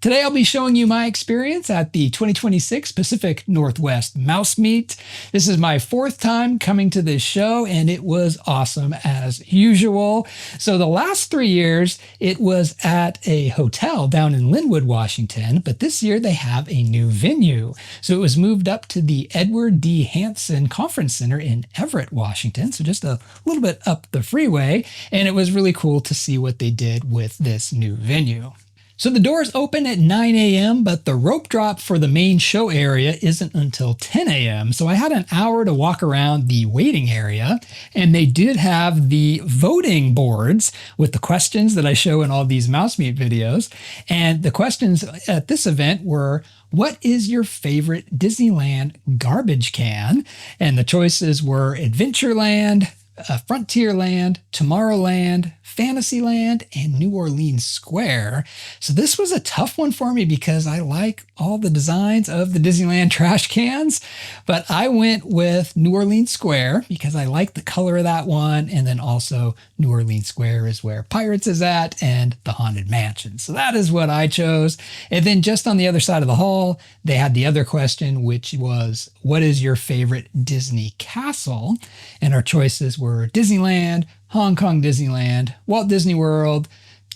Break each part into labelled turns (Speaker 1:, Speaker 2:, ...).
Speaker 1: Today I'll be showing you my experience at the 2026 Pacific Northwest Mouse Meet. This is my fourth time coming to this show and it was awesome as usual. So the last 3 years it was at a hotel down in Linwood, Washington, but this year they have a new venue. So it was moved up to the Edward D. Hansen Conference Center in Everett, Washington. So just a little bit up the freeway, and it was really cool to see what they did with this new venue. So the doors open at 9 a.m., but the rope drop for the main show area isn't until 10 a.m. So I had an hour to walk around the waiting area, and they did have the voting boards with the questions that I show in all these Mouse Meet videos. And the questions at this event were, what is your favorite Disneyland garbage can? And the choices were Adventureland, Frontierland, Tomorrowland, Fantasyland, and New Orleans Square. So this was a tough one for me because I like all the designs of the Disneyland trash cans, but I went with New Orleans Square because I like the color of that one, and then also New Orleans Square is where Pirates is at and the Haunted Mansion. So that is what I chose. And then just on the other side of the hall, they had the other question, which was, what is your favorite Disney castle? And our choices were Disneyland, Hong Kong Disneyland, Walt Disney World,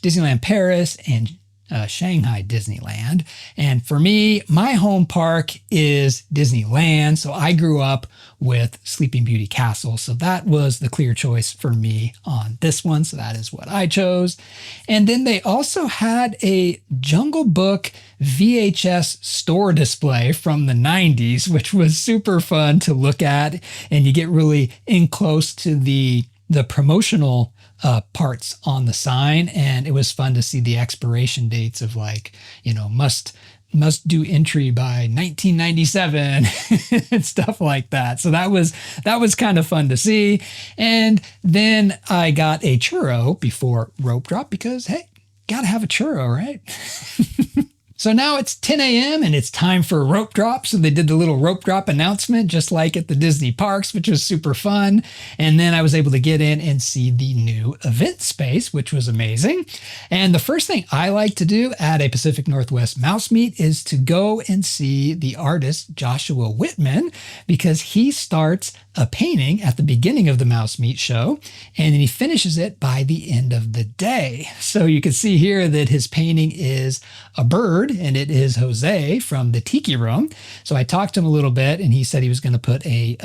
Speaker 1: Disneyland Paris, and Shanghai Disneyland. And for me, my home park is Disneyland. So I grew up with Sleeping Beauty Castle. So that was the clear choice for me on this one. So that is what I chose. And then they also had a Jungle Book VHS store display from the 90s, which was super fun to look at. And you get really in close to the promotional parts on the sign, and it was fun to see the expiration dates of, like, you know, must do entry by 1997 and stuff like that. So that was kind of fun to see. And then I got a churro before rope drop because, hey, gotta have a churro, right? So now it's 10 a.m. and it's time for a rope drop. So they did the little rope drop announcement just like at the Disney parks, which was super fun. And then I was able to get in and see the new event space, which was amazing. And the first thing I like to do at a Pacific Northwest Mouse Meet is to go and see the artist Joshua Whitman, because he starts a painting at the beginning of the Mouse Meet show, and then he finishes it by the end of the day. So you can see here that his painting is a bird, and it is Jose from the Tiki Room. So I talked to him a little bit, and he said he was going to put a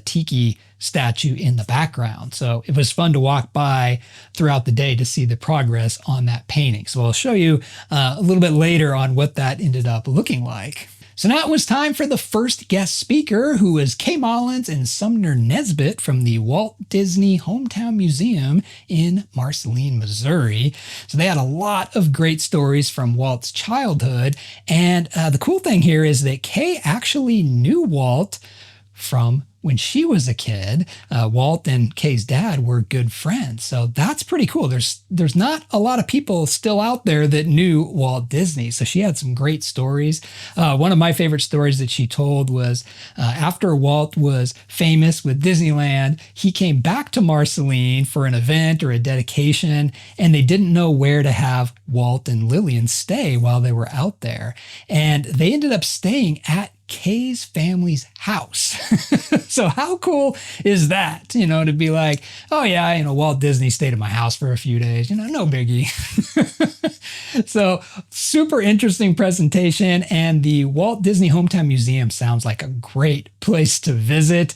Speaker 1: Tiki statue in the background. So it was fun to walk by throughout the day to see the progress on that painting. So I'll show you a little bit later on what that ended up looking like. So now it was time for the first guest speaker, who was Kaye Malins and Sumner Nesbitt from the Walt Disney Hometown Museum in Marceline, Missouri. So they had a lot of great stories from Walt's childhood. And the cool thing here is that Kaye actually knew Walt from when she was a kid. Walt and Kaye's dad were good friends. So that's pretty cool. There's not a lot of people still out there that knew Walt Disney. So she had some great stories. One of my favorite stories that she told was after Walt was famous with Disneyland, he came back to Marceline for an event or a dedication, and they didn't know where to have Walt and Lillian stay while they were out there. And they ended up staying at Kaye's family's house. So how cool is that? You know, to be like, oh yeah, you know, Walt Disney stayed at my house for a few days, you know, no biggie. So super interesting presentation, and the Walt Disney Hometown Museum sounds like a great place to visit.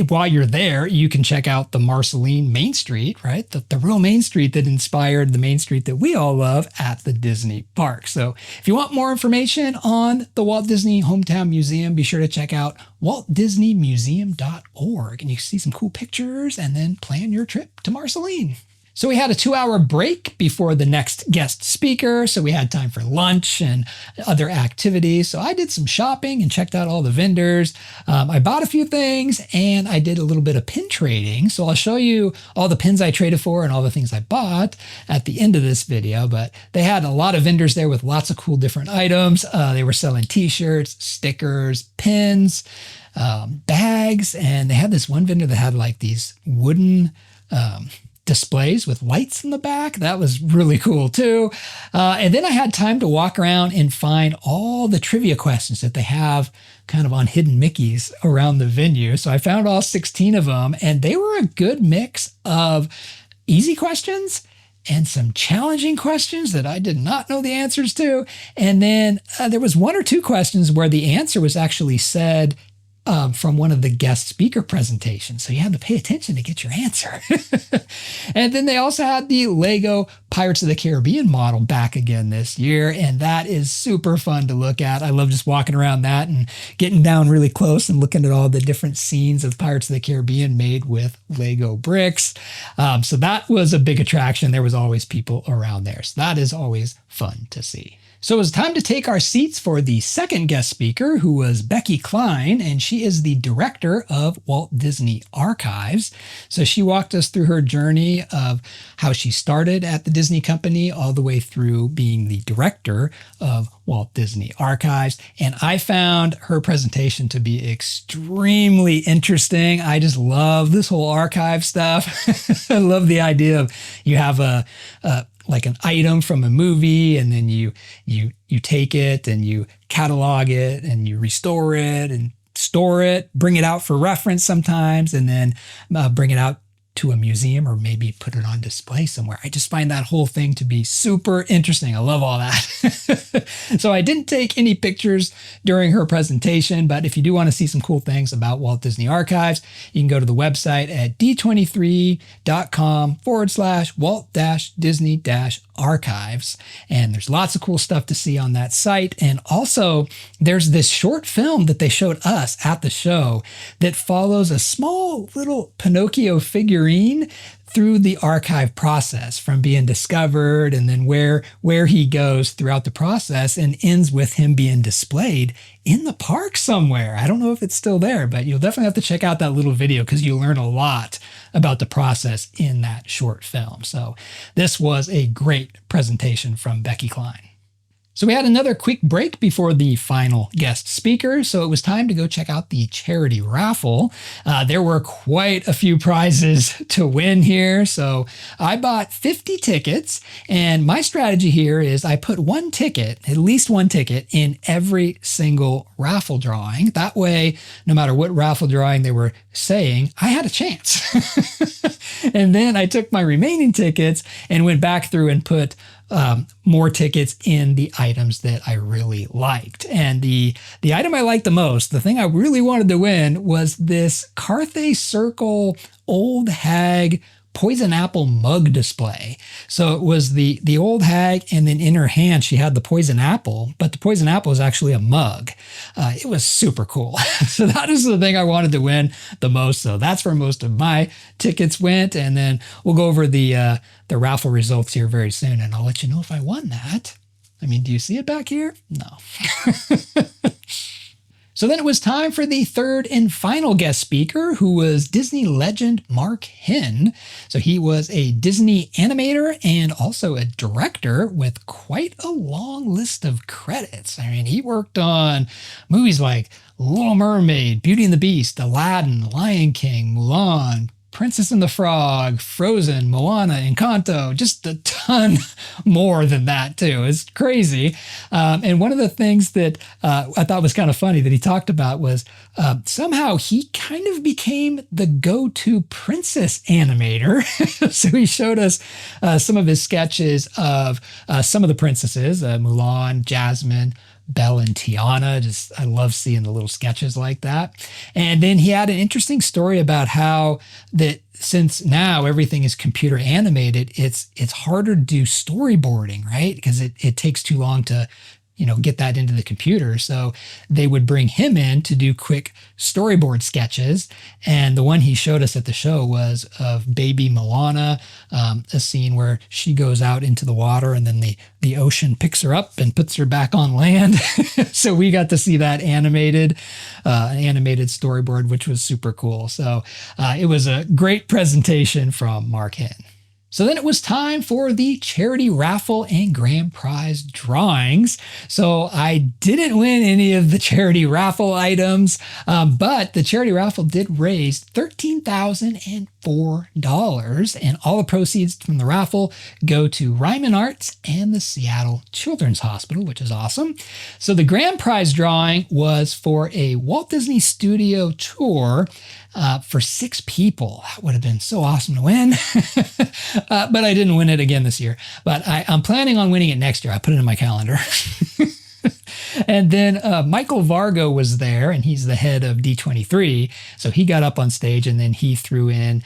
Speaker 1: While you're there, you can check out the Marceline Main Street, right? The real Main Street that inspired the Main Street that we all love at the Disney park. So if you want more information on the Walt Disney Hometown Museum, be sure to check out waltdisneymuseum.org, and you can see some cool pictures and then plan your trip to Marceline. So we had a 2-hour break before the next guest speaker, so we had time for lunch and other activities. So I did some shopping and checked out all the vendors. I bought a few things, and I did a little bit of pin trading. So I'll show you all the pins I traded for and all the things I bought at the end of this video. But they had a lot of vendors there with lots of cool different items. They were selling t-shirts, stickers, pins, bags, and they had this one vendor that had like these wooden displays with lights in the back. That was really cool too. And then I had time to walk around and find all the trivia questions that they have kind of on hidden Mickeys around the venue. So I found all 16 of them, and they were a good mix of easy questions and some challenging questions that I did not know the answers to. And then there was one or two questions where the answer was actually said from one of the guest speaker presentations. So you had to pay attention to get your answer. And then they also had the Lego Pirates of the Caribbean model back again this year. And that is super fun to look at. I love just walking around that and getting down really close and looking at all the different scenes of Pirates of the Caribbean made with Lego bricks. So that was a big attraction. There was always people around there. So that is always fun to see. So it was time to take our seats for the second guest speaker, who was Becky Cline, and she is the director of Walt Disney Archives. So she walked us through her journey of how she started at the Disney Company all the way through being the director of Walt Disney Archives. And I found her presentation to be extremely interesting. I just love this whole archive stuff. I love the idea of you have like an item from a movie, and then you take it and you catalog it and you restore it and store it, bring it out for reference sometimes, and then bring it out to a museum or maybe put it on display somewhere. I just find that whole thing to be super interesting. I love all that. So I didn't take any pictures during her presentation, but if you do want to see some cool things about Walt Disney Archives, you can go to the website at d23.com/Walt-Disney-Archives. And there's lots of cool stuff to see on that site. And also there's this short film that they showed us at the show that follows a small little Pinocchio figurine through the archive process, from being discovered and then where he goes throughout the process, and ends with him being displayed in the park somewhere. I don't know if it's still there, but you'll definitely have to check out that little video because you learn a lot about the process in that short film. So this was a great presentation from Becky Cline. So we had another quick break before the final guest speaker, so it was time to go check out the charity raffle. There were quite a few prizes to win here, so I bought 50 tickets, and my strategy here is I put one ticket, at least one ticket, in every single raffle drawing. That way, no matter what raffle drawing they were saying, I had a chance. And then I took my remaining tickets and went back through and put more tickets in the items that I really liked. And the item I liked the most, the thing I really wanted to win, was this Carthay Circle Old Hag poison apple mug display. So it was the old hag, and then in her hand she had the poison apple, but the poison apple was actually a mug. It was super cool. So that is the thing I wanted to win the most. So that's where most of my tickets went. And then we'll go over the raffle results here very soon, and I'll let you know if I won that. I mean, do you see it back here? No. So then it was time for the third and final guest speaker, who was Disney legend Mark Henn. So he was a Disney animator and also a director with quite a long list of credits. I mean, he worked on movies like Little Mermaid, Beauty and the Beast, Aladdin, Lion King, Mulan, Princess and the Frog, Frozen, Moana, Encanto, just a ton more than that too. It's crazy. And one of the things that I thought was kind of funny that he talked about was somehow he kind of became the go-to princess animator. So he showed us some of his sketches of some of the princesses, Mulan, Jasmine, Belle, and Tiana. I love seeing the little sketches like that. And then he had an interesting story about how that since now everything is computer animated, it's harder to do storyboarding, right? Because it takes too long to get that into the computer. So they would bring him in to do quick storyboard sketches. And the one he showed us at the show was of baby Moana, a scene where she goes out into the water and then the ocean picks her up and puts her back on land. So we got to see that animated storyboard, which was super cool. So it was a great presentation from Mark Henn. So then it was time for the charity raffle and grand prize drawings. So I didn't win any of the charity raffle items, but the charity raffle did raise $13,050. $4. And all the proceeds from the raffle go to Ryman Arts and the Seattle Children's Hospital, which is awesome. So the grand prize drawing was for a Walt Disney Studio tour for 6 people. That would have been so awesome to win. But I didn't win it again this year. But I'm planning on winning it next year. I put it in my calendar. And then Michael Vargo was there, and he's the head of D23. So he got up on stage, and then he threw in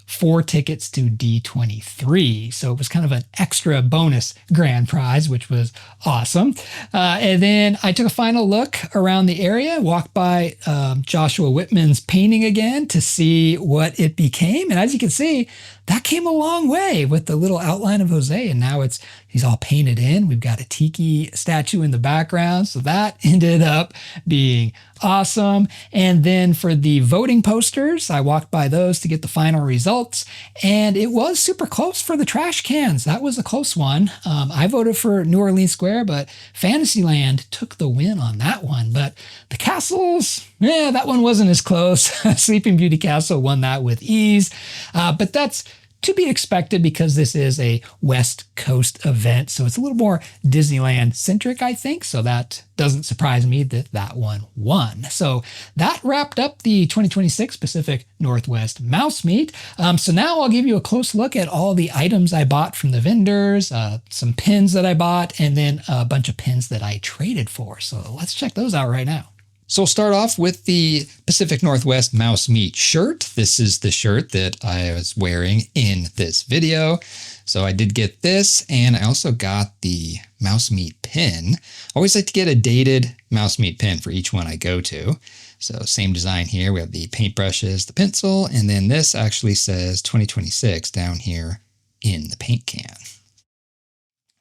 Speaker 1: 4 tickets to D23. So it was kind of an extra bonus grand prize, which was awesome. And then I took a final look around the area, walked by Joshua Whitman's painting again to see what it became. And as you can see, that came a long way with the little outline of Jose. And now he's all painted in. We've got a tiki statue in the background. So that ended up being awesome. And then for the voting posters, I walked by those to get the final results. And it was super close for the trash cans. That was a close one. I voted for New Orleans Square, but Fantasyland took the win on that one. But the castles, that one wasn't as close. Sleeping Beauty Castle won that with ease. But that's to be expected because this is a West Coast event. So it's a little more Disneyland centric, I think. So that doesn't surprise me that one won. So that wrapped up the 2026 Pacific Northwest Mouse Meet. So now I'll give you a close look at all the items I bought from the vendors, some pins that I bought, and then a bunch of pins that I traded for. So let's check those out right now. So we'll start off with the Pacific Northwest Mouse Meet shirt. This is the shirt that I was wearing in this video. So I did get this, and I also got the Mouse Meet pin. I always like to get a dated Mouse Meet pin for each one I go to. So same design here. We have the paintbrushes, the pencil, and then this actually says 2026 down here in the paint can.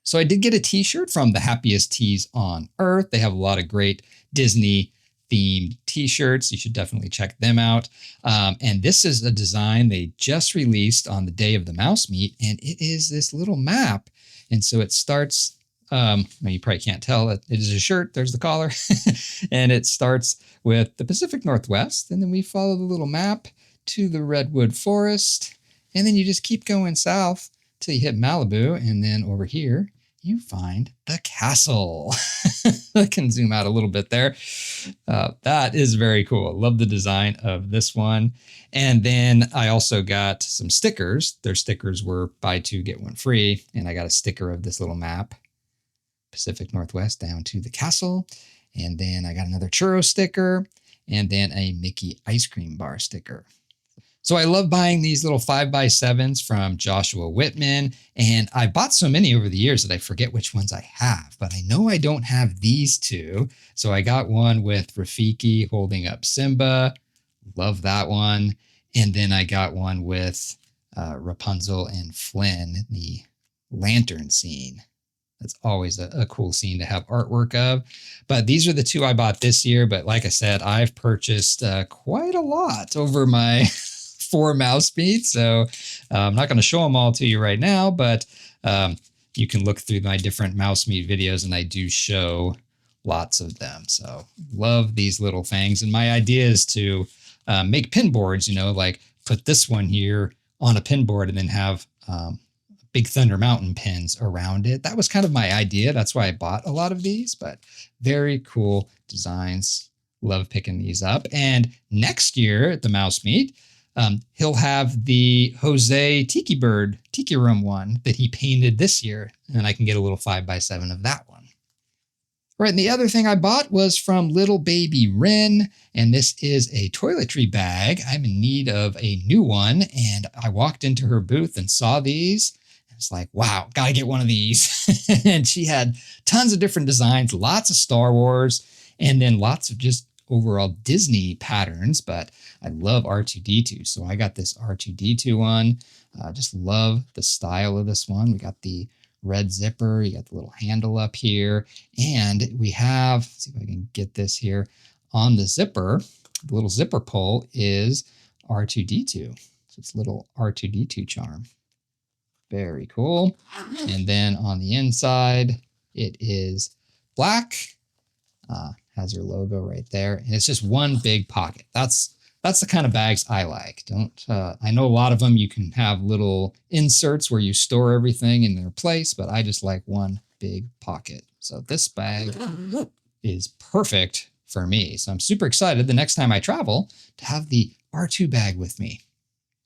Speaker 1: So I did get a t-shirt from the Happiest Tees on Earth. They have a lot of great Disney themed t-shirts. You should definitely check them out. And this is a design they just released on the day of the Mouse Meet, and it is this little map. And so it starts, you probably can't tell that it is a shirt. There's the collar. And it starts with the Pacific Northwest, and then we follow the little map to the Redwood Forest. And then you just keep going south till you hit Malibu, and then over here, you find the castle. I can zoom out a little bit there. That is very cool. Love the design of this one. And then I also got some stickers. Their stickers were buy 2, get 1 free. And I got a sticker of this little map, Pacific Northwest down to the castle. And then I got another churro sticker, and then a Mickey ice cream bar sticker. So I love buying these little 5x7s from Joshua Whitman, and I bought so many over the years that I forget which ones I have, but I know I don't have these 2. So I got one with Rafiki holding up Simba. Love that one. And then I got one with Rapunzel and Flynn, the lantern scene. That's always a cool scene to have artwork of. But these are the 2 I bought this year. But like I said, I've purchased quite a lot over my 4 Mouse Meets. So I'm not going to show them all to you right now, but you can look through my different Mouse Meet videos, and I do show lots of them. So love these little things. And my idea is to make pin boards, like put this one here on a pin board and then have Big Thunder Mountain pins around it. That was kind of my idea. That's why I bought a lot of these, but very cool designs. Love picking these up. And next year at the Mouse Meet, he'll have the Jose Tiki Bird Tiki Room one that he painted this year, and I can get a little 5x7 of that one. All right, and the other thing I bought was from Little Baby Ren, and this is a toiletry bag. I'm in need of a new one, and I walked into her booth and saw these. It's like, wow, gotta get one of these. And she had tons of different designs, lots of Star Wars, and then lots of just overall Disney patterns, but I love R2-D2. So I got this R2-D2 one. Just love the style of this one. We got the red zipper. You got the little handle up here. And we have, let's see if I can get this here. On the zipper, the little zipper pull is R2-D2. So it's a little R2-D2 charm. Very cool. And then on the inside, it is black. Has her logo right there. And it's just one big pocket. That's
Speaker 2: That's the kind of bags I like. I know a lot of them you can have little inserts where you store everything in their place, but I just like one big pocket. So this bag is perfect for me. So I'm super excited the next time I travel to have the R2 bag with me.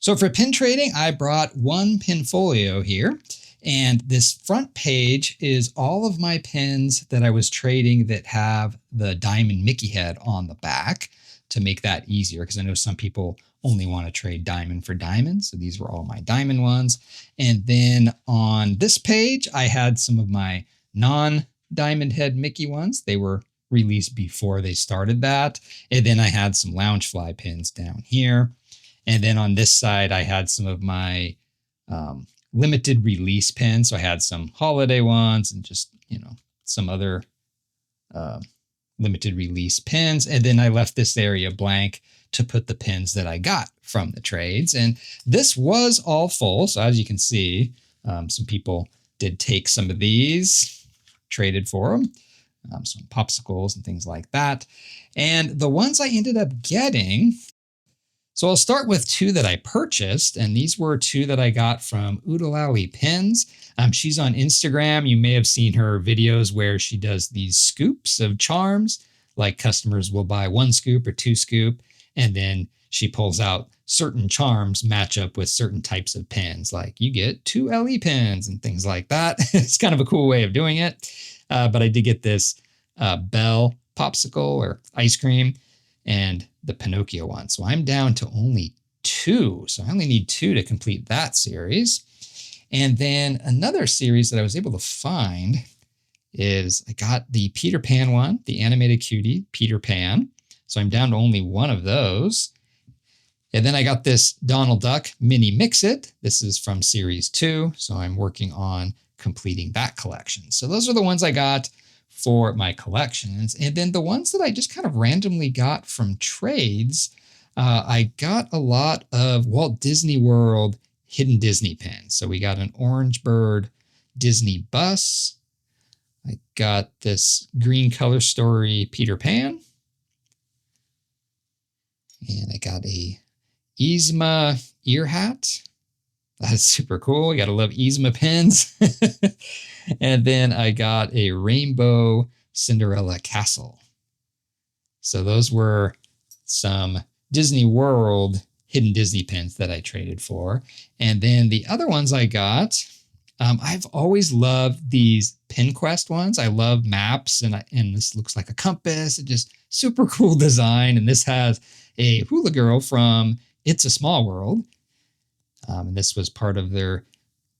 Speaker 2: So for pin trading, I brought one Pinfolio here. And this front page is all of my pins that I was trading that have the diamond Mickey head on the back to make that easier, because I know some people only want to trade diamond for diamond. So these were all my diamond ones. And then on this page, I had some of my non-diamond head Mickey ones. They were released before they started that. And then I had some Loungefly pins down here. And then on this side, I had some of my limited release pins. So I had some holiday ones and just, some other limited release pins. And then I left this area blank to put the pins that I got from the trades. And this was all full. So as you can see, some people did take some of these, traded for them, some popsicles and things like that. And the ones I ended up getting, so I'll start with two that I purchased, and these were two that I got from Oodalali Pins. She's on Instagram. You may have seen her videos where she does these scoops of charms, like customers will buy 1 scoop or 2 scoop, and then she pulls out certain charms match up with certain types of pins, like you get 2 LE pins and things like that. It's kind of a cool way of doing it. But I did get this Bell popsicle or ice cream and the Pinocchio one. So I'm down to only 2. So I only need 2 to complete that series. And then another series that I was able to find is I got the Peter Pan one, the animated cutie Peter Pan. So I'm down to only 1 of those. And then I got this Donald Duck Mini Mix-It. This is from series 2. So I'm working on completing that collection. So those are the ones I got for my collections. And then the ones that I just kind of randomly got from trades, I got a lot of Walt Disney World Hidden Disney pins. So we got an Orange Bird Disney bus. I got this Green Color Story Peter Pan. And I got a Yzma ear hat. That's super cool. You got to love Yzma pins. And then I got a Rainbow Cinderella Castle. So those were some Disney World Hidden Disney pins that I traded for. And then the other ones I got, I've always loved these PinQuest ones. I love maps, and this looks like a compass. It just super cool design. And this has a hula girl from It's a Small World. And this was part of their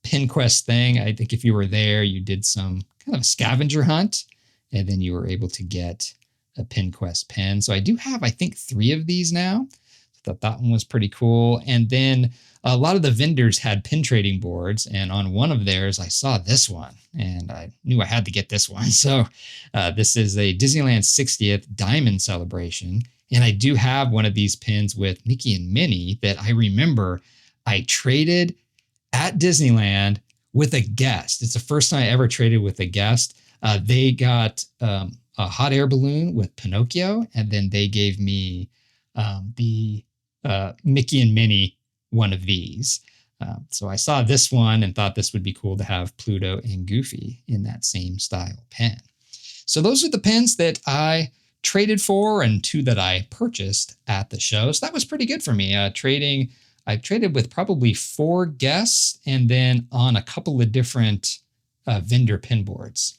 Speaker 2: PinQuest thing. I think if you were there, you did some kind of a scavenger hunt, and then you were able to get a PinQuest pin. So I do have, I think, 3 of these now. I thought that one was pretty cool. And then a lot of the vendors had pin trading boards, and on one of theirs, I saw this one, and I knew I had to get this one. So this is a Disneyland 60th Diamond Celebration, and I do have one of these pins with Mickey and Minnie that I remember I traded at Disneyland with a guest. It's the first time I ever traded with a guest. They got a hot air balloon with Pinocchio, and then they gave me the Mickey and Minnie one of these. So I saw this one and thought this would be cool to have Pluto and Goofy in that same style pen. So those are the pens that I traded for and 2 that I purchased at the show. So that was pretty good for me. I traded with probably 4 guests and then on a couple of different vendor pin boards.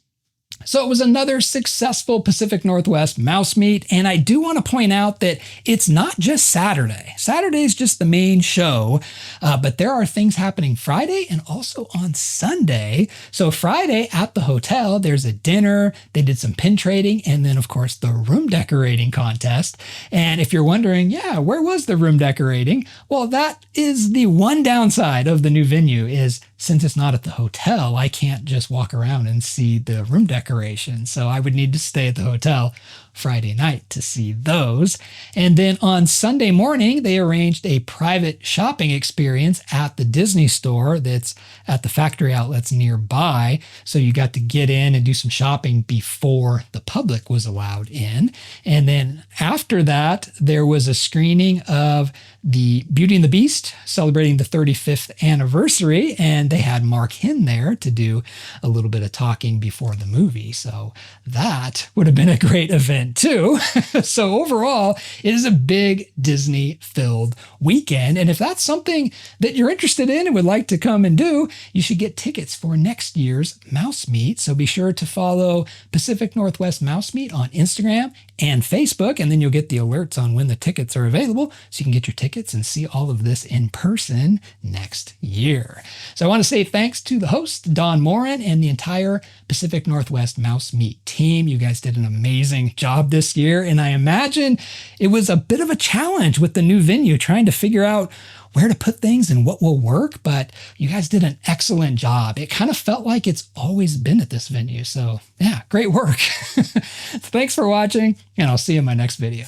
Speaker 1: So it was another successful Pacific Northwest mouse meet, and I do want to point out that it's not just Saturday. Saturday is just the main show, but there are things happening Friday and also on Sunday. So Friday at the hotel, there's a dinner, they did some pin trading, and then of course the room decorating contest. And if you're wondering, where was the room decorating? Well, that is the one downside of the new venue is since it's not at the hotel, I can't just walk around and see the room decoration. So I would need to stay at the hotel Friday night to see those. And then on Sunday morning, they arranged a private shopping experience at the Disney store that's at the factory outlets nearby. So you got to get in and do some shopping before the public was allowed in. And then after that, there was a screening of the Beauty and the Beast celebrating the 35th anniversary. And they had Mark Henn there to do a little bit of talking before the movie. So that would have been a great event too. So overall, it is a big Disney filled weekend. And if that's something that you're interested in and would like to come and do, you should get tickets for next year's Mouse Meet. So be sure to follow Pacific Northwest Mouse Meet on Instagram and Facebook, and then you'll get the alerts on when the tickets are available so you can get your tickets and see all of this in person next year. So I want to say thanks to the host, Don Morin, and the entire Pacific Northwest Mouse Meet team. You guys did an amazing job this year, and I imagine it was a bit of a challenge with the new venue, trying to figure out where to put things and what will work, but you guys did an excellent job. It kind of felt like it's always been at this venue. So yeah, great work. Thanks for watching, and I'll see you in my next video.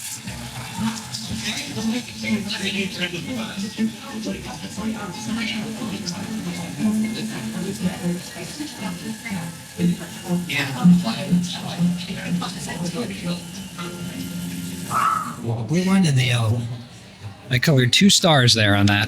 Speaker 2: Blue one and the yellow. I colored 2 stars there on that.